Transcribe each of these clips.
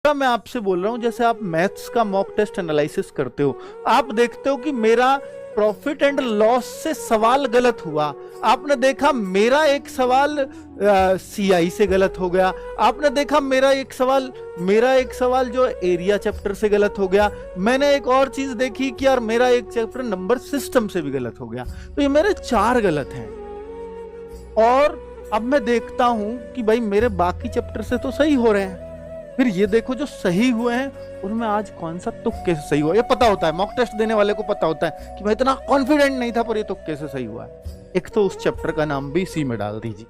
ऐसा मैं आपसे बोल रहा हूं जैसे आप मैथ्स का मॉक टेस्ट एनालिसिस करते हो, आप देखते हो कि मेरा प्रॉफिट एंड लॉस से सवाल गलत हुआ, आपने देखा मेरा एक सवाल सीआई से गलत हो गया, आपने देखा मेरा एक सवाल जो एरिया चैप्टर से गलत हो गया, मैंने एक और चीज देखी कि यार मेरा एक चैप्टर नंबर सिस्टम से भी गलत हो गया। तो ये मेरे 4 गलत हैं, और अब मैं देखता हूं कि भाई मेरे बाकी चैप्टर से तो सही हो रहे हैं, फिर ये देखो जो सही हुए हैं उनमें आज कौन सा तुक्के से सही हुआ, ये पता होता है, मॉक टेस्ट देने वाले को पता होता है कि मैं इतना कॉन्फिडेंट नहीं था पर ये तुक्के से सही हुआ है। एक तो उस चैप्टर का नाम भी इसी में डाल दीजिए,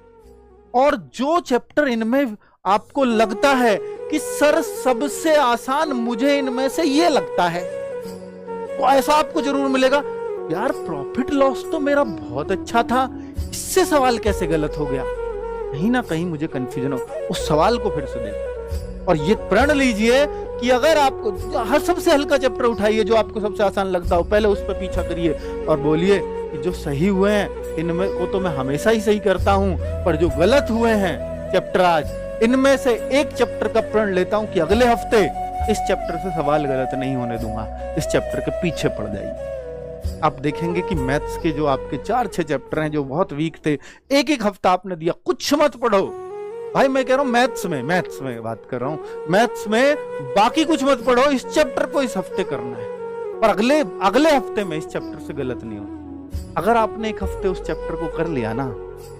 और जो चैप्टर इनमें आपको लगता है कि सर सबसे आसान मुझे इनमें से ये लगता है, तो ऐसा आपको जरूर मिलेगा यार प्रॉफिट लॉस तो मेरा बहुत अच्छा था, इससे सवाल कैसे गलत हो गया, कहीं ना कहीं मुझे कंफ्यूजन हो। उस सवाल को फिर से देखो और ये प्रण लीजिए कि अगर आपको हर सबसे हल्का चैप्टर उठाइए जो आपको सबसे आसान लगता हो, पहले उस पर पीछा करिए और बोलिए कि जो सही हुए हैं इनमें को तो मैं हमेशा ही सही करता हूं, पर जो गलत हुए हैं चैप्टर आज, इनमें से एक चैप्टर का प्रण लेता हूं कि अगले हफ्ते इस चैप्टर से सवाल गलत नहीं होने दूंगा, इस चैप्टर के पीछे पड़ जाइए। आप देखेंगे कि मैथ्स के जो आपके 4-6 चैप्टर हैं जो बहुत वीक थे, एक एक हफ्ता आपने दिया, कुछ मत पढ़ो भाई, मैं कह रहा हूं मैथ्स में बात कर रहा हूं, मैथ्स में बाकी कुछ मत पढ़ो, इस चैप्टर को इस हफ्ते करना है, पर अगले हफ्ते में इस चैप्टर से गलत नहीं होना। अगर आपने एक हफ्ते उस चैप्टर को कर लिया ना,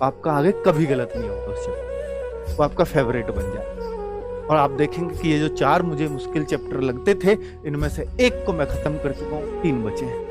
आपका आगे कभी गलत नहीं होगा, उस चैप्टर वो आपका फेवरेट बन जाए। और आप देखेंगे कि ये जो 4 मुझे मुश्किल चैप्टर लगते थे, इनमें से एक को मैं खत्म कर चुका हूं, 3 बचे हैं।